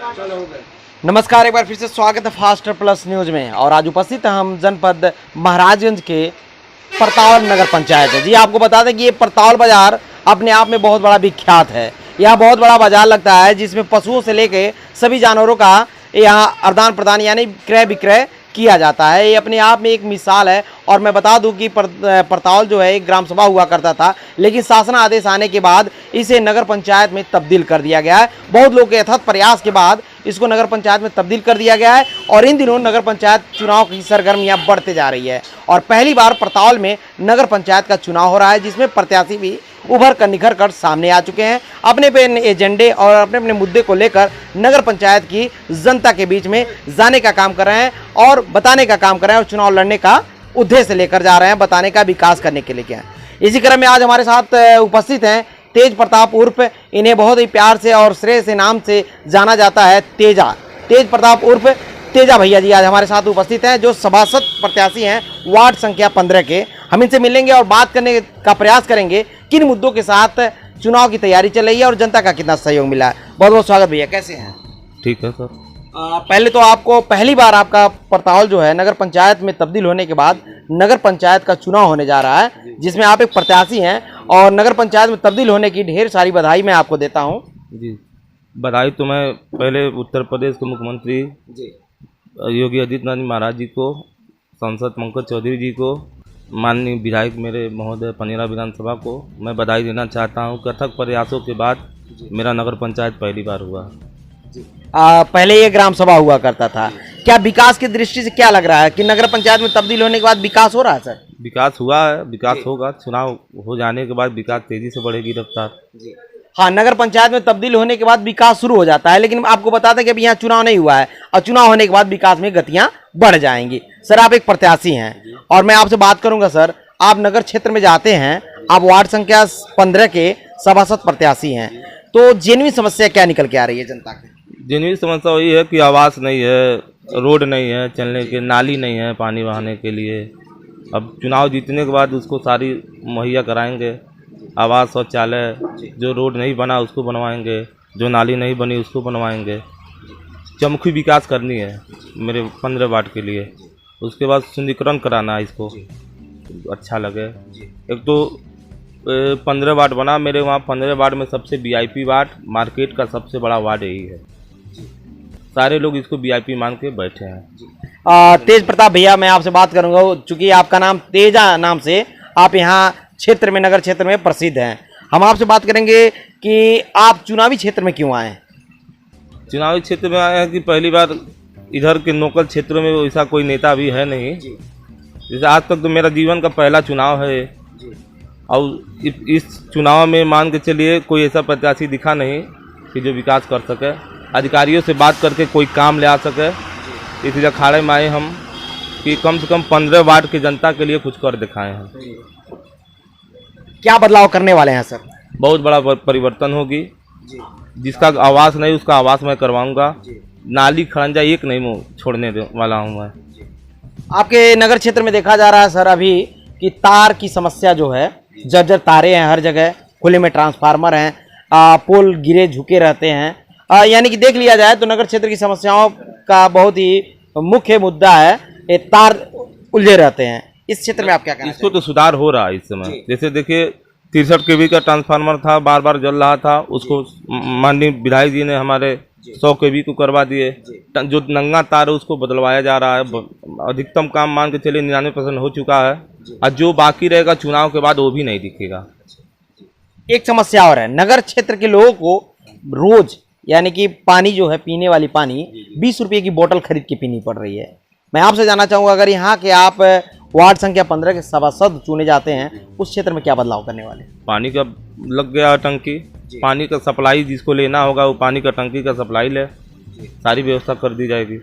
नमस्कार, एक बार फिर से स्वागत है फास्ट प्लस न्यूज में। और आज उपस्थित हैं हम जनपद महाराजगंज के परतावल नगर पंचायत है। जी आपको बता दें कि ये परतावल बाजार अपने आप में बहुत बड़ा विख्यात है। यहाँ बहुत बड़ा बाजार लगता है जिसमें पशुओं से लेके सभी जानवरों का यहाँ आदान प्रदान यानी क्रय विक्रय किया जाता है। ये अपने आप में एक मिसाल है। और मैं बता दूं कि परतावल जो है एक ग्राम सभा हुआ करता था, लेकिन शासन आदेश आने के बाद इसे नगर पंचायत में तब्दील कर दिया गया है। बहुत लोगों के अथक प्रयास के बाद इसको नगर पंचायत में तब्दील कर दिया गया है। और इन दिनों नगर पंचायत चुनाव की सरगर्मियां बढ़ते जा रही है और पहली बार परतावल में नगर पंचायत का चुनाव हो रहा है, जिसमें प्रत्याशी भी उभर कर निखर कर सामने आ चुके हैं। अपने अपने एजेंडे और अपने अपने मुद्दे को लेकर नगर पंचायत की जनता के बीच में जाने का काम कर रहे हैं और बताने का काम कर रहे हैं और चुनाव लड़ने का उद्देश्य लेकर जा रहे हैं, बताने का, विकास करने के लिए क्या है। इसी क्रम में आज हमारे साथ उपस्थित हैं तेज प्रताप उर्फ, इन्हें बहुत ही प्यार से और श्रेय से नाम से जाना जाता है, तेजा। तेज प्रताप उर्फ तेजा भैया जी आज हमारे साथ उपस्थित हैं, जो सभासद प्रत्याशी हैं वार्ड संख्या 15 के। हम इनसे मिलेंगे और बात करने का प्रयास करेंगे किन मुद्दों के साथ चुनाव की तैयारी चल रही है और जनता का कितना सहयोग मिला है। बहुत बहुत स्वागत भैया, कैसे हैं? ठीक है सर। पहले तो आपको पहली बार आपका परतावल जो है नगर पंचायत में तब्दील होने के बाद नगर पंचायत का चुनाव होने जा रहा है, जिसमें आप एक प्रत्याशी हैं और नगर पंचायत में तब्दील होने की ढेर सारी बधाई मैं आपको देता हूं। जी, बधाई तो मैं पहले उत्तर प्रदेश के मुख्यमंत्री योगी आदित्यनाथ महाराज जी को, सांसद पंकज चौधरी जी को, माननीय विधायक मेरे महोदय पनेरा विधानसभा को मैं बधाई देना चाहता हूं। कथक प्रयासों के बाद मेरा नगर पंचायत पहली बार हुआ। पहले ये ग्राम सभा हुआ करता था, क्या विकास की दृष्टि से क्या लग रहा है कि नगर पंचायत में तब्दील होने के बाद विकास हो रहा है? सर, विकास हुआ है, विकास होगा। चुनाव हो जाने के बाद विकास तेजी से बढ़ेगी रफ्तार। हाँ, नगर पंचायत में तब्दील होने के बाद विकास शुरू हो जाता है, लेकिन आपको बता दें कि अभी यहाँ चुनाव नहीं हुआ है और चुनाव होने के बाद विकास में गतियां बढ़ जाएंगी। सर, आप एक प्रत्याशी हैं और मैं आपसे बात करूंगा। सर, आप नगर क्षेत्र में जाते हैं, आप वार्ड संख्या 15 के सभासद प्रत्याशी हैं, तो जेन्युइन समस्या क्या निकल के आ रही है जनता की? जेन्युइन समस्या वही है कि आवास नहीं है, रोड नहीं है, चलने के नाली नहीं है पानी बहाने के लिए। अब चुनाव जीतने के बाद उसको सारी मुहैया कराएंगे। आवास, शौचालय, जो रोड नहीं बना उसको बनवाएंगे, जो नाली नहीं बनी उसको बनवाएंगे। चमकी विकास करनी है मेरे 15 वार्ड के लिए। उसके बाद सुंदरीकरण कराना है, इसको अच्छा लगे। एक तो 15 वार्ड बना मेरे वहाँ। 15 वार्ड में सबसे वीआईपी वार्ड, मार्केट का सबसे बड़ा वार्ड यही है। सारे लोग इसको वीआईपी मान के बैठे हैं। तेज प्रताप भैया, मैं आपसे बात करूंगा, चूंकि आपका नाम तेजा नाम से आप यहाँ क्षेत्र में, नगर क्षेत्र में प्रसिद्ध हैं। हम आपसे बात करेंगे कि आप चुनावी क्षेत्र में क्यों आए? चुनावी क्षेत्र में आए हैं कि पहली बार इधर के लोकल क्षेत्रों में ऐसा कोई नेता भी है नहीं। जैसे आज तक तो मेरा जीवन का पहला चुनाव है और इस चुनाव में मान के चलिए कोई ऐसा प्रत्याशी दिखा नहीं कि जो विकास कर सके, अधिकारियों से बात करके कोई काम ले आ सके। इसलिए अखाड़े में आए हम कि कम से कम 15 वार्ड की जनता के लिए कुछ कर दिखाए हैं। क्या बदलाव करने वाले हैं सर? बहुत बड़ा परिवर्तन होगी। जिसका आवास नहीं उसका आवास मैं करवाऊंगा। नाली खड़ंजा एक नहीं छोड़ने वाला हूँ मैं। आपके नगर क्षेत्र में देखा जा रहा है सर अभी कि तार की समस्या जो है, जर्जर तारे हैं हर जगह, खुले में ट्रांसफार्मर हैं, पोल गिरे झुके रहते हैं। यानी कि देख लिया जाए तो नगर क्षेत्र की समस्याओं का बहुत ही मुख्य मुद्दा है, ये तार उलझे रहते हैं। इस क्षेत्र में आप क्या कहना? इसको तो सुधार हो रहा है इस समय। जैसे देखिए 63 kV का ट्रांसफार्मर था, बार बार जल रहा था, उसको माननीय विधायक जी ने हमारे 100 kV को करवा दिए। जो नंगा तार है उसको बदलवाया जा रहा है। अधिकतम काम मान के चलिए 99% हो चुका है और जो बाकी रहेगा चुनाव के बाद वो भी नहीं दिखेगा। एक समस्या और है, नगर क्षेत्र के लोगों को रोज यानी कि पानी जो है, पीने वाली पानी 20 रुपये की बोतल खरीद के पीनी पड़ रही है। मैं आपसे जानना चाहूँगा, अगर यहाँ के आप वार्ड संख्या 15 के सभासद चुने जाते हैं, उस क्षेत्र में क्या बदलाव करने वाले? पानी का लग गया टंकी, पानी का सप्लाई जिसको लेना होगा वो पानी का टंकी का सप्लाई ले, सारी व्यवस्था कर दी जाएगी।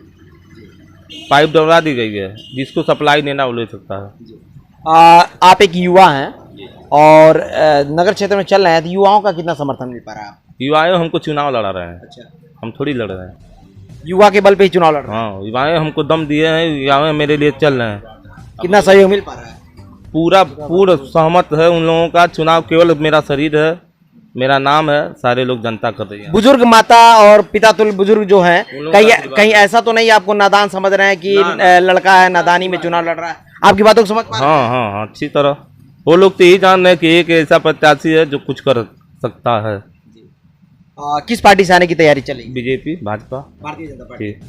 पाइप डलवा दी गई है, जिसको सप्लाई लेना वो ले सकता है। आप एक युवा हैं और नगर क्षेत्र में चल रहे हैं, तो युवाओं का कितना समर्थन मिल पा रहा है? युवाएं हमको चुनाव लड़ा रहे हैं। अच्छा, हम थोड़ी लड़ रहे हैं, युवा के बल पे ही चुनाव लड़ रहे हैं। हाँ, युवाएं हमको दम दिए हैं, युवाएं मेरे लिए चल रहे हैं। कितना सहयोग मिल पा रहा है? पूरा सहमत है उन लोगों का। चुनाव केवल मेरा शरीर है, मेरा नाम है, सारे लोग जनता कर रही है। बुजुर्ग माता और पिता तुल्य बुजुर्ग जो हैं, उन लोगों कहीं का आशीर्वाद कहीं ऐसा तो नहीं आपको नादान समझ रहे हैं कि लड़का है नादानी में चुनाव लड़ रहा है? आपकी बातों को समझ पा रहे हैं? हाँ हाँ हाँ, अच्छी तरह। वो लोग तो यही जान रहे हैं कि एक ऐसा प्रत्याशी है जो कुछ कर सकता है। किस पार्टी से आने की तैयारी चलेगी? BJP, Bhajpa, Bharatiya Janata party. ठीक।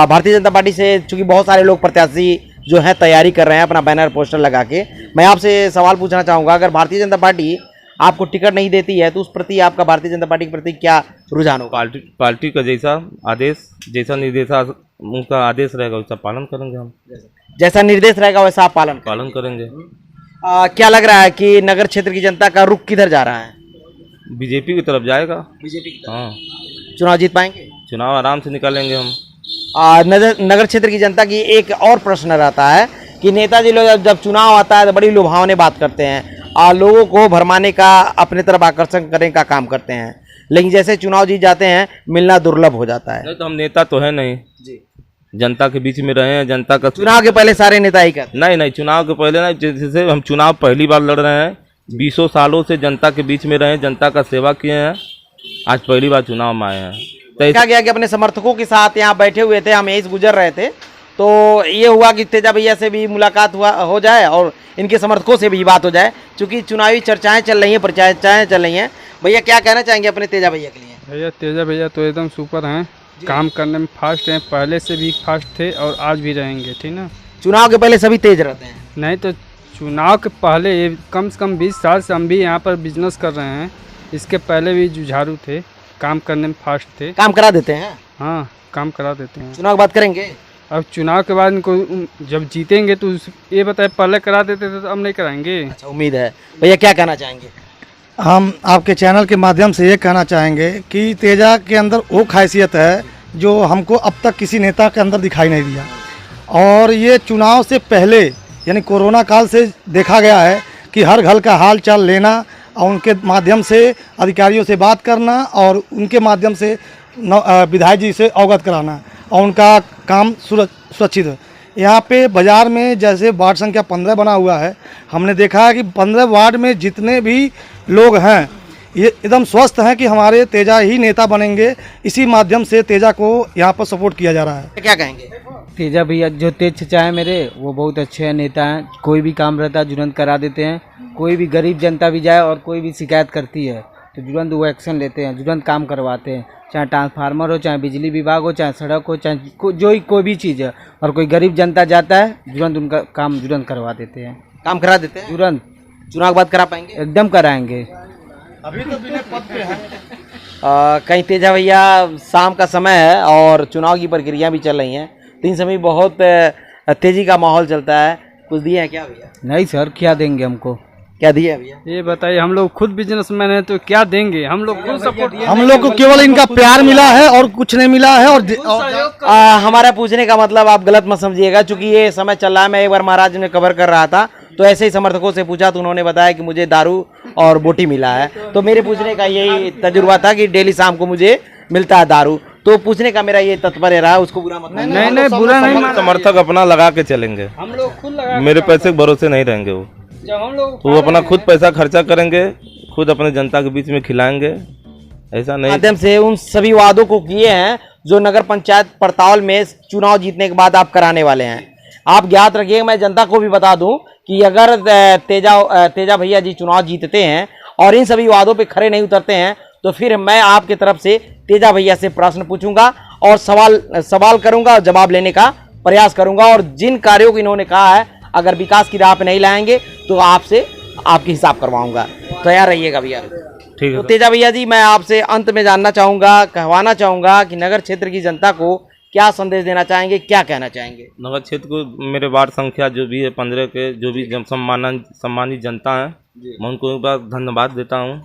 भारतीय जनता पार्टी से चूंकि बहुत सारे लोग प्रत्याशी जो है तैयारी कर रहे हैं अपना बैनर पोस्टर लगा के, मैं आपसे सवाल पूछना चाहूंगा, अगर भारतीय जनता पार्टी आपको टिकट नहीं देती है तो उस प्रति आपका भारतीय जनता पार्टी के प्रति क्या रुझान होगा? पार्टी का जैसा आदेश, जैसा निर्देशा उनका आदेश रहेगा वैसा पालन करेंगे हम। जैसा निर्देश रहेगा वैसा आप पालन करेंगे। क्या लग रहा है कि नगर क्षेत्र की जनता का रुख किधर जा रहा है? बीजेपी की तरफ जाएगा। बीजेपी की तरफ। हाँ, चुनाव जीत पाएंगे? चुनाव आराम से निकालेंगे हम। नगर क्षेत्र की जनता की एक और प्रश्न रहता है कि नेताजी लोग जब चुनाव आता है तो बड़ी लुभावने बात करते हैं और लोगों को भरमाने का, अपने तरफ आकर्षण करने का काम करते हैं, लेकिन जैसे चुनाव जीत जाते हैं मिलना दुर्लभ हो जाता है। नहीं तो हम नेता तो है नहीं जी, जनता के बीच में रहे हैं। जनता का चुनाव के पहले सारे नेता ही करते? नहीं, चुनाव के पहले ना, जैसे हम चुनाव पहली बार लड़ रहे हैं, 20 सालों से जनता के बीच में रहे, जनता का सेवा किए हैं, आज पहली बार चुनाव में आए हैं। देखा गया कि अपने समर्थकों के साथ यहाँ बैठे हुए थे, हम यहीं से गुजर रहे थे तो ये हुआ कि तेजा भैया से भी मुलाकात हो जाए और इनके समर्थकों से भी बात हो जाए, क्योंकि चुनावी चर्चाएं चल रही हैं, प्रचारें चल रही हैं। भैया क्या कहना चाहेंगे अपने तेजा भैया के लिए? भैया तेजा भैया तो एकदम सुपर हैं, काम करने में फास्ट हैं, पहले से भी फास्ट थे और आज भी रहेंगे, ठीक ना। चुनाव के पहले सभी तेज रहते हैं? नहीं तो चुनाव के पहले ये कम से कम 20 साल से हम भी यहाँ पर बिजनेस कर रहे हैं, इसके पहले भी जुझारू थे, काम करने में फास्ट थे। काम करा देते हैं? हाँ, काम करा देते हैं। चुनाव की बात करेंगे? अब चुनाव के बाद इनको जब जीतेंगे तो ये बताए, पहले करा देते थे तो अब नहीं कराएंगे। अच्छा, उम्मीद है। भैया क्या कहना चाहेंगे? हम आपके चैनल के माध्यम से ये कहना चाहेंगे कि तेजा के अंदर वो खासियत है जो हमको अब तक किसी नेता के अंदर दिखाई नहीं दिया, और ये चुनाव से पहले यानी कोरोना काल से देखा गया है कि हर घर का हाल चाल लेना और उनके माध्यम से अधिकारियों से बात करना और उनके माध्यम से विधायक जी से अवगत कराना और उनका काम सुरक्षित है। यहाँ पे बाज़ार में जैसे वार्ड संख्या 15 बना हुआ है, हमने देखा है कि 15 वार्ड में जितने भी लोग हैं ये एकदम स्वस्थ हैं कि हमारे तेजा ही नेता बनेंगे। इसी माध्यम से तेजा को यहाँ पर सपोर्ट किया जा रहा है। क्या कहेंगे? तेजा भैया जो तेज चचा है मेरे, वो बहुत अच्छे नेता हैं, कोई भी काम रहता है तुरंत करा देते हैं। कोई भी गरीब जनता भी जाए और कोई भी शिकायत करती है तो तुरंत वो एक्शन लेते हैं, तुरंत काम करवाते हैं, चाहे ट्रांसफार्मर हो, चाहे बिजली विभाग हो, चाहे सड़क हो, चाहे जो ही कोई भी चीज़ है। और कोई गरीब जनता जाता है तुरंत उनका काम तुरंत करवा देते हैं, काम करा देते हैं तुरंत। चुनाव के बाद करा पाएंगे? एकदम कराएंगे। अभी तो बिना पद पे है। कहीं तेजा भैया शाम का समय है और चुनाव की प्रक्रिया भी चल रही हैं, तो इन समय बहुत तेजी का माहौल चलता है, कुछ दिए हैं क्या भैया? नहीं सर, क्या देंगे हमको? क्या दिए भैया? ये बताइए, हम लोग खुद बिजनेसमैन हैं तो क्या देंगे? हम लोग खुद सपोर्ट, हम लोग को केवल इनका प्यार मिला है और कुछ नहीं मिला है। और हमारा पूछने का मतलब आप गलत मत समझिएगा, क्योंकि ये समय चल रहा है। मैं एक बार महाराज में कवर कर रहा था तो ऐसे ही समर्थकों से पूछा तो उन्होंने बताया कि मुझे दारू और बोटी मिला है, तो मेरे पूछने का यही तजुर्बा था कि डेली शाम को मुझे मिलता है दारू। तो पूछने का मेरा ये तात्पर्य रहा, उसको बुरा मत मानिए। नहीं बुरा नहीं, समर्थक अपना लगा के चलेंगे, हम लोग खुद लगा, मेरे पैसे के भरोसे नहीं रहेंगे। वो जब हम लोग तो वो अपना खुद पैसा खर्चा करेंगे, खुद अपने जनता के बीच में खिलाएंगे, ऐसा नहीं। माध्यम से उन सभी वादों को किए हैं जो नगर पंचायत परतावल में चुनाव जीतने के बाद आप कराने वाले हैं। आप ज्ञात रखिए, मैं जनता को भी बता दूं कि अगर तेजा भैया जी चुनाव जीतते हैं और इन सभी वादों पे खरे नहीं उतरते हैं तो फिर मैं आपके तरफ से तेजा भैया से प्रश्न पूछूंगा और सवाल करूंगा और जवाब लेने का प्रयास करूंगा। और जिन कार्यों को इन्होंने कहा है अगर विकास की राह पे नहीं लाएंगे तो आपसे आपकी हिसाब करवाऊंगा। तैयार रहिएगा भैया। ठीक है। तो तेजा भैया जी, मैं आपसे अंत में जानना चाहूँगा, कहवाना चाहूँगा कि नगर क्षेत्र की जनता को क्या संदेश देना चाहेंगे, क्या कहना चाहेंगे? नगर क्षेत्र को मेरे वार्ड संख्या जो भी है 15 के जो भी सम्मानित जनता है, मैं उनको एक बार धन्यवाद देता हूँ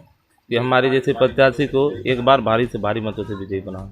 कि हमारे जैसे प्रत्याशी को एक बार भारी से भारी मतों से विजयी बनाओ।